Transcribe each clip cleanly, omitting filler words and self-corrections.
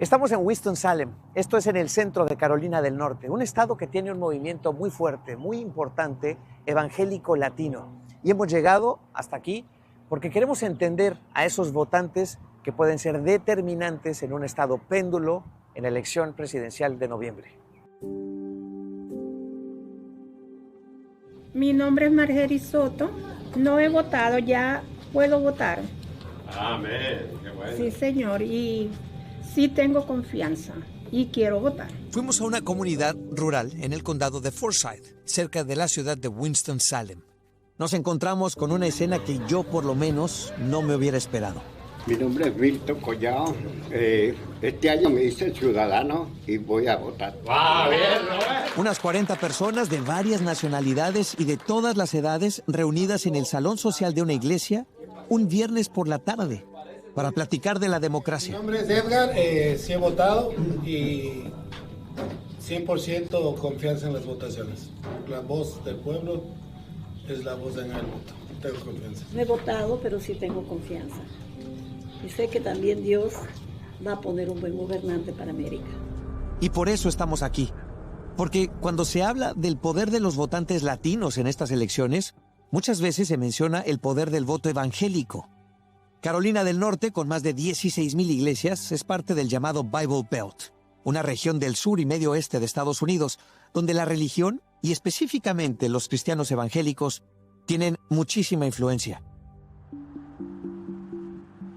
Estamos en Winston-Salem, esto es en el centro de Carolina del Norte, un estado que tiene un movimiento muy fuerte, muy importante, evangélico latino. Y hemos llegado hasta aquí porque queremos entender a esos votantes que pueden ser determinantes en un estado péndulo en la elección presidencial de noviembre. Mi nombre es Margery Soto, no he votado, ya puedo votar. Amén, qué bueno. Sí, señor, y sí tengo confianza y quiero votar. Fuimos a una comunidad rural en el condado de Forsyth, cerca de la ciudad de Winston-Salem. Nos encontramos con una escena que yo por lo menos no me hubiera esperado. Mi nombre es Milton Collado. Este año me hice ciudadano y voy a votar. ¡Ah, bien! Unas 40 personas de varias nacionalidades y de todas las edades reunidas en el salón social de una iglesia un viernes por la tarde para platicar de la democracia. Mi nombre es Edgar, sí he votado y 100% confianza en las votaciones. La voz del pueblo es la voz de el voto. Tengo confianza. No he votado, pero sí tengo confianza. Y sé que también Dios va a poner un buen gobernante para América. Y por eso estamos aquí. Porque cuando se habla del poder de los votantes latinos en estas elecciones, muchas veces se menciona el poder del voto evangélico. Carolina del Norte, con más de 16,000 iglesias, es parte del llamado Bible Belt, una región del sur y medio oeste de Estados Unidos, donde la religión, y específicamente los cristianos evangélicos, tienen muchísima influencia.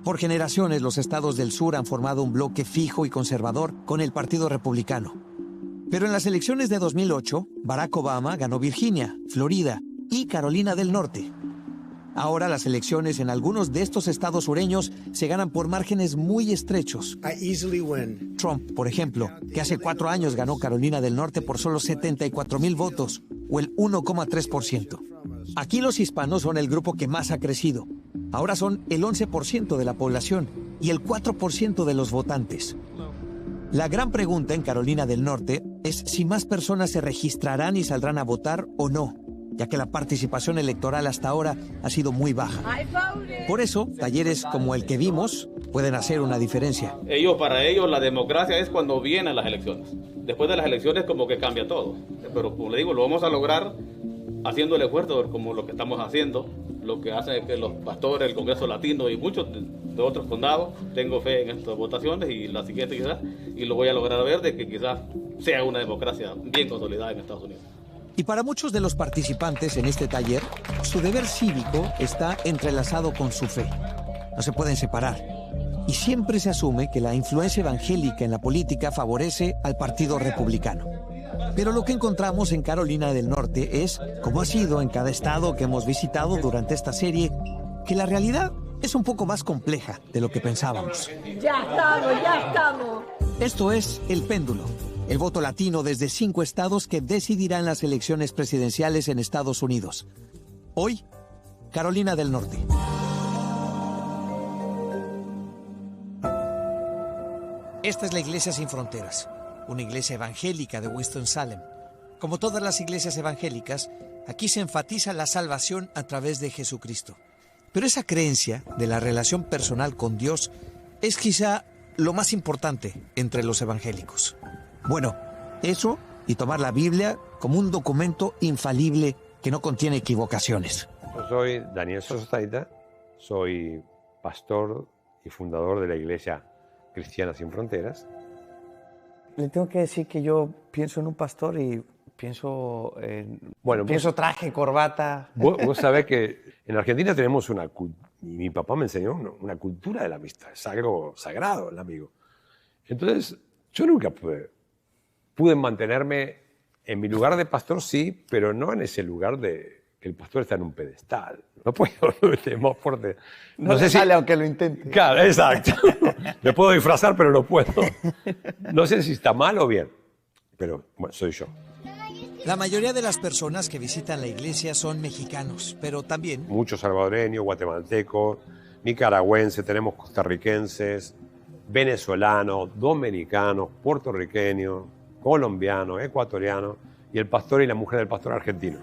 Por generaciones, los estados del sur han formado un bloque fijo y conservador con el Partido Republicano. Pero en las elecciones de 2008, Barack Obama ganó Virginia, Florida y Carolina del Norte. Ahora las elecciones en algunos de estos estados sureños se ganan por márgenes muy estrechos. Trump, por ejemplo, que hace 4 años ganó Carolina del Norte por solo 74,000 votos, o el 1,3%. Aquí los hispanos son el grupo que más ha crecido. Ahora son el 11% de la población y el 4% de los votantes. La gran pregunta en Carolina del Norte es si más personas se registrarán y saldrán a votar o no, ya que la participación electoral hasta ahora ha sido muy baja. Por eso, talleres como el que vimos pueden hacer una diferencia. Para ellos, la democracia es cuando vienen las elecciones. Después de las elecciones como que cambia todo. Pero como le digo, lo vamos a lograr haciendo el esfuerzo como lo que estamos haciendo, lo que hace que los pastores, el Congreso Latino y muchos de otros condados, tengo fe en estas votaciones y la siguiente quizás, y lo voy a lograr ver de que quizás sea una democracia bien consolidada en Estados Unidos. Y para muchos de los participantes en este taller, su deber cívico está entrelazado con su fe. No se pueden separar. Y siempre se asume que la influencia evangélica en la política favorece al Partido Republicano. Pero lo que encontramos en Carolina del Norte es, como ha sido en cada estado que hemos visitado durante esta serie, que la realidad es un poco más compleja de lo que pensábamos. Ya estamos. Esto es El Péndulo, el voto latino desde 5 estados que decidirán las elecciones presidenciales en Estados Unidos. Hoy, Carolina del Norte. Esta es la Iglesia Sin Fronteras, una iglesia evangélica de Winston-Salem. Como todas las iglesias evangélicas, aquí se enfatiza la salvación a través de Jesucristo. Pero esa creencia de la relación personal con Dios es quizá lo más importante entre los evangélicos. Bueno, eso y tomar la Biblia como un documento infalible que no contiene equivocaciones. Yo soy Daniel Sostaita, soy pastor y fundador de la Iglesia Cristiana Sin Fronteras. Le tengo que decir que yo pienso en un pastor y pienso en traje, corbata. Vos sabés que en Argentina tenemos mi papá me enseñó una cultura de la amistad, es algo sagrado el amigo. Entonces, yo nunca pude mantenerme en mi lugar de pastor, sí, pero no en ese lugar de que el pastor está en un pedestal. No puedo, es más fuerte. No sé sale aunque lo intente. Claro, exacto. Me puedo disfrazar, pero no puedo. No sé si está mal o bien, pero bueno, soy yo. La mayoría de las personas que visitan la iglesia son mexicanos, pero también muchos salvadoreños, guatemaltecos, nicaragüenses, tenemos costarricenses, venezolanos, dominicanos, puertorriqueños, colombianos, ecuatorianos y el pastor y la mujer del pastor argentino.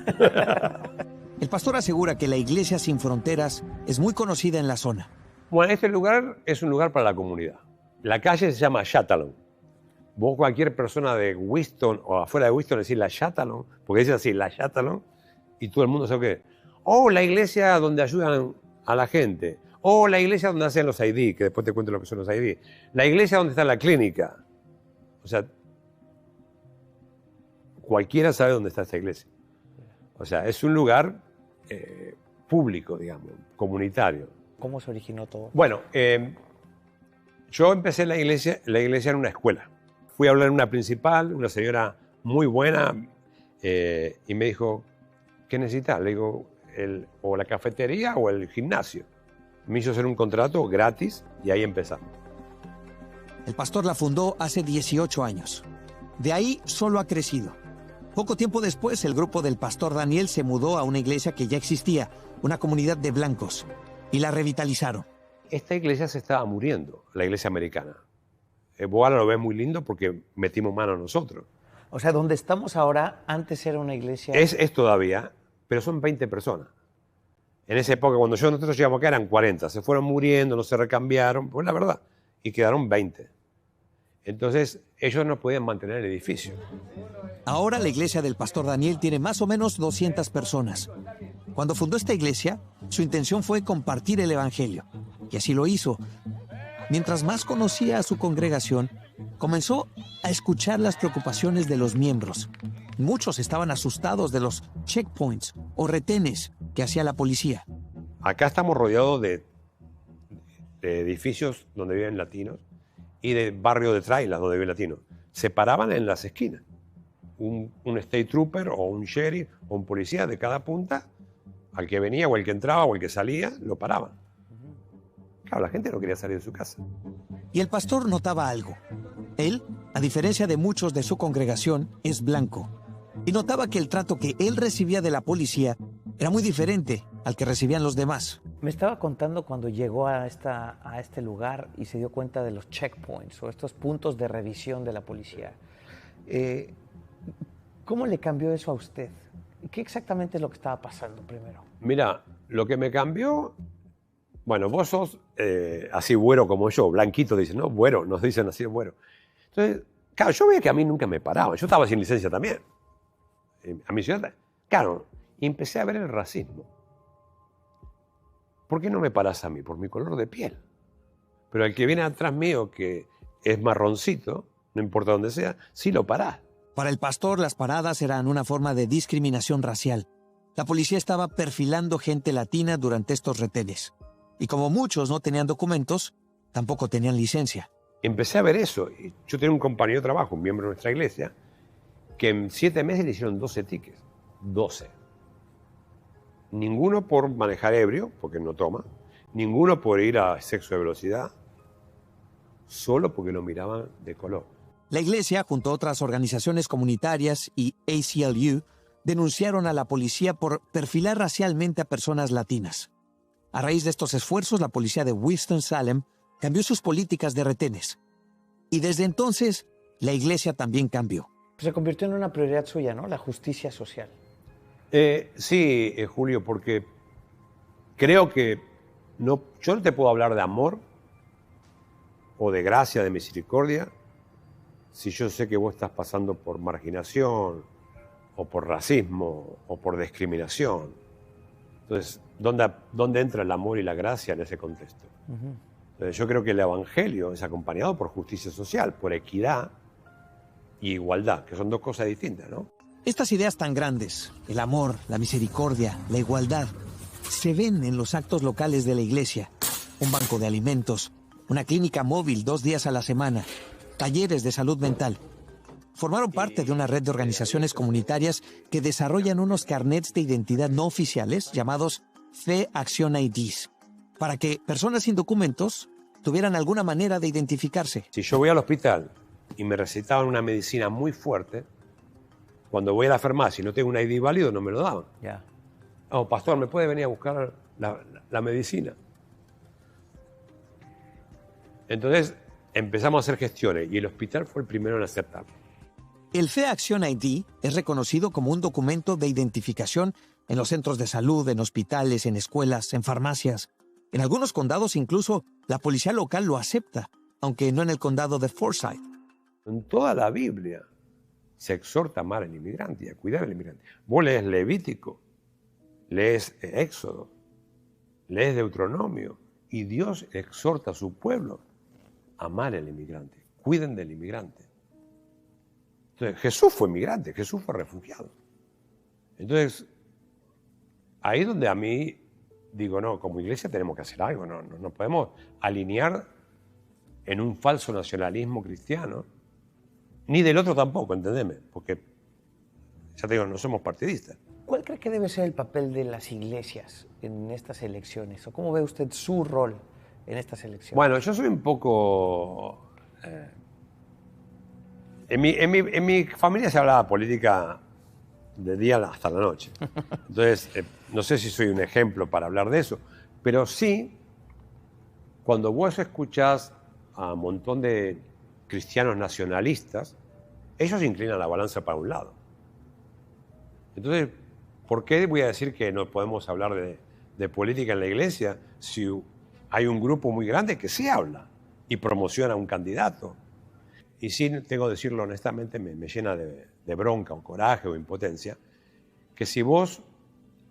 El pastor asegura que la Iglesia Sin Fronteras es muy conocida en la zona. Bueno, este lugar es un lugar para la comunidad. La calle se llama Chathalon. Vos, cualquier persona de Winston o afuera de Winston, decís la Chathalon, porque dice así, la Chathalon, y todo el mundo sabe qué. O la iglesia donde ayudan a la gente. O la iglesia donde hacen los ID, que después te cuento lo que son los ID. La iglesia donde está la clínica. O sea, cualquiera sabe dónde está esta iglesia. O sea, es un lugar público, digamos, comunitario. ¿Cómo se originó todo? Bueno, yo empecé la iglesia en una escuela. Fui a hablar en una principal, una señora muy buena, y me dijo, ¿qué necesitas? Le digo, o la cafetería o el gimnasio. Me hizo hacer un contrato gratis y ahí empezamos. El pastor la fundó hace 18 años. De ahí solo ha crecido. Poco tiempo después, el grupo del pastor Daniel se mudó a una iglesia que ya existía, una comunidad de blancos, y la revitalizaron. Esta iglesia se estaba muriendo, la iglesia americana. Vos ahora lo ves muy lindo porque metimos mano nosotros. O sea, donde estamos ahora, antes era una iglesia... Es todavía, pero son 20 personas. En esa época, cuando nosotros llegamos acá, eran 40. Se fueron muriendo, no se recambiaron, pues la verdad. Y quedaron 20. Entonces, ellos no podían mantener el edificio. Ahora la iglesia del pastor Daniel tiene más o menos 200 personas. Cuando fundó esta iglesia, su intención fue compartir el evangelio. Y así lo hizo. Mientras más conocía a su congregación, comenzó a escuchar las preocupaciones de los miembros. Muchos estaban asustados de los checkpoints o retenes que hacía la policía. Acá estamos rodeados de edificios donde viven latinos y de barrios de trailers donde viven latinos. Se paraban en las esquinas. Un state trooper o un sheriff o un policía de cada punta, al que venía o el que entraba o el que salía, lo paraban. Claro, la gente no quería salir de su casa. Y el pastor notaba algo. Él, a diferencia de muchos de su congregación, es blanco. Y notaba que el trato que él recibía de la policía era muy diferente al que recibían los demás. Me estaba contando cuando llegó a este lugar y se dio cuenta de los checkpoints o estos puntos de revisión de la policía. ¿Cómo le cambió eso a usted? ¿Qué exactamente es lo que estaba pasando primero? Mira, lo que me cambió... Bueno, vos sos así güero como yo, blanquito, dicen, ¿no? Güero, nos dicen así, güero. Entonces, claro, yo veía que a mí nunca me paraban. Yo estaba sin licencia también. A mi ciudad. Claro, y empecé a ver el racismo. ¿Por qué no me parás a mí? Por mi color de piel. Pero al que viene atrás mío, que es marroncito, no importa dónde sea, sí lo parás. Para el pastor, las paradas eran una forma de discriminación racial. La policía estaba perfilando gente latina durante estos retenes. Y como muchos no tenían documentos, tampoco tenían licencia. Empecé a ver eso. Yo tenía un compañero de trabajo, un miembro de nuestra iglesia, que en 7 meses le hicieron 12 tickets. 12. Ninguno por manejar ebrio, porque no toma. Ninguno por ir a exceso de velocidad. Solo porque lo miraban de color. La iglesia, junto a otras organizaciones comunitarias y ACLU, denunciaron a la policía por perfilar racialmente a personas latinas. A raíz de estos esfuerzos, la policía de Winston-Salem cambió sus políticas de retenes. Y desde entonces, la iglesia también cambió. Se convirtió en una prioridad suya, ¿no? La justicia social. Sí, Julio, porque creo que yo no te puedo hablar de amor o de gracia, de misericordia, si yo sé que vos estás pasando por marginación o por racismo o por discriminación. Entonces, ¿dónde entra el amor y la gracia en ese contexto? Entonces, yo creo que el evangelio es acompañado por justicia social, por equidad y igualdad, que son dos cosas distintas, ¿no? Estas ideas tan grandes, el amor, la misericordia, la igualdad, se ven en los actos locales de la iglesia. Un banco de alimentos, una clínica móvil 2 días a la semana, talleres de salud mental. Formaron parte de una red de organizaciones comunitarias que desarrollan unos carnets de identidad no oficiales llamados Fe Acción IDs, para que personas sin documentos tuvieran alguna manera de identificarse. Si yo voy al hospital y me recetaban una medicina muy fuerte, cuando voy a la farmacia y no tengo un ID válido, no me lo daban. Ya. Oh, pastor, ¿me puede venir a buscar la medicina? Entonces empezamos a hacer gestiones y el hospital fue el primero en aceptarlo. El Fe Acción ID es reconocido como un documento de identificación en los centros de salud, en hospitales, en escuelas, en farmacias. En algunos condados incluso la policía local lo acepta aunque no en el condado de Forsyth. En toda la Biblia se exhorta a amar al inmigrante y a cuidar al inmigrante. Vos lees Levítico, lees Éxodo, lees Deuteronomio, y Dios exhorta a su pueblo a amar al inmigrante. Cuiden del inmigrante. Entonces, Jesús fue inmigrante, Jesús fue refugiado. Entonces, ahí es donde a mí digo, no, como iglesia tenemos que hacer algo, no podemos alinear en un falso nacionalismo cristiano, ni del otro tampoco, entendeme, porque, ya te digo, no somos partidistas. ¿Cuál cree que debe ser el papel de las iglesias en estas elecciones? ¿O cómo ve usted su rol en estas elecciones? Bueno, yo soy un poco... En mi familia se hablaba política de día hasta la noche. Entonces, no sé si soy un ejemplo para hablar de eso, pero sí, cuando vos escuchás a un montón de cristianos nacionalistas, ellos inclinan la balanza para un lado. Entonces, ¿por qué voy a decir que no podemos hablar de política en la iglesia si hay un grupo muy grande que sí habla y promociona a un candidato? Y sí, tengo que decirlo honestamente, me llena de bronca o coraje o impotencia, que si vos,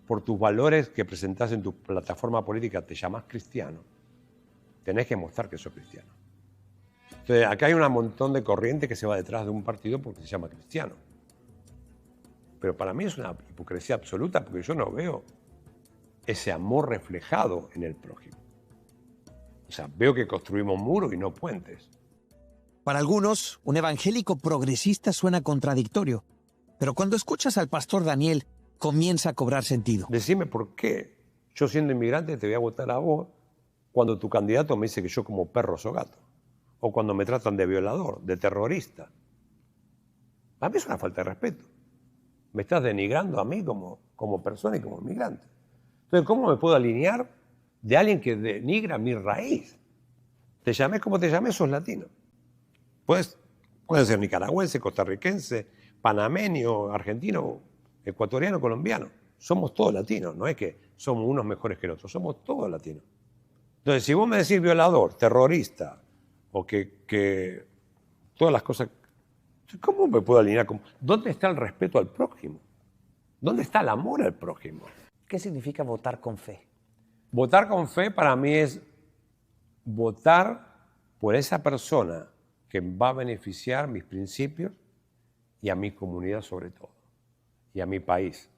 por tus valores que presentás en tu plataforma política, te llamás cristiano, tenés que mostrar que sos cristiano. Entonces, acá hay un montón de corriente que se va detrás de un partido porque se llama cristiano. Pero para mí es una hipocresía absoluta porque yo no veo ese amor reflejado en el prójimo. O sea, veo que construimos muros y no puentes. Para algunos, un evangélico progresista suena contradictorio, pero cuando escuchas al pastor Daniel, comienza a cobrar sentido. Decime por qué yo, siendo inmigrante, te voy a votar a vos cuando tu candidato me dice que yo como perro soy gato, o cuando me tratan de violador, de terrorista. A mí es una falta de respeto. Me estás denigrando a mí como persona y como inmigrante. Entonces, ¿cómo me puedo alinear de alguien que denigra mi raíz? Te llames como te llames, sos latino. Puedes ser nicaragüense, costarricense, panameño, argentino, ecuatoriano, colombiano. Somos todos latinos, no es que somos unos mejores que otros, somos todos latinos. Entonces, si vos me decís violador, terrorista, o que todas las cosas, ¿cómo me puedo alinear? ¿Dónde está el respeto al prójimo? ¿Dónde está el amor al prójimo? ¿Qué significa votar con fe? Votar con fe para mí es votar por esa persona que va a beneficiar mis principios y a mi comunidad sobre todo, y a mi país.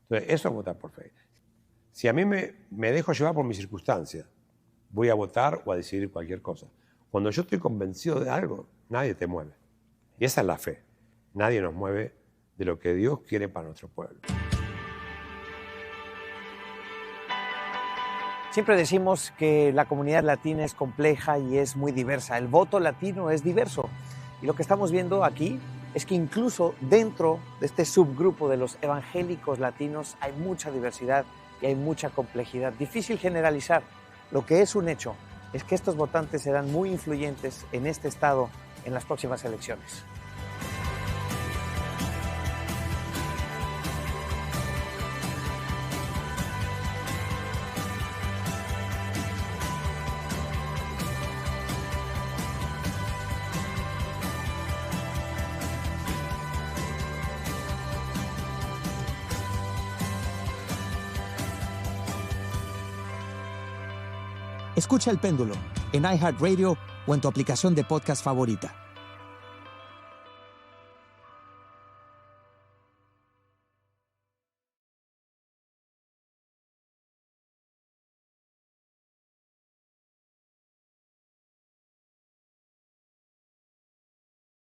Entonces, eso es votar por fe. Si a mí me dejo llevar por mis circunstancias, voy a votar o a decidir cualquier cosa. Cuando yo estoy convencido de algo, nadie te mueve. Y esa es la fe. Nadie nos mueve de lo que Dios quiere para nuestro pueblo. Siempre decimos que la comunidad latina es compleja y es muy diversa. El voto latino es diverso. Y lo que estamos viendo aquí es que incluso dentro de este subgrupo de los evangélicos latinos hay mucha diversidad y hay mucha complejidad. Difícil generalizar. Lo que es un hecho es que estos votantes serán muy influyentes en este estado en las próximas elecciones. Escucha El Péndulo en iHeartRadio o en tu aplicación de podcast favorita.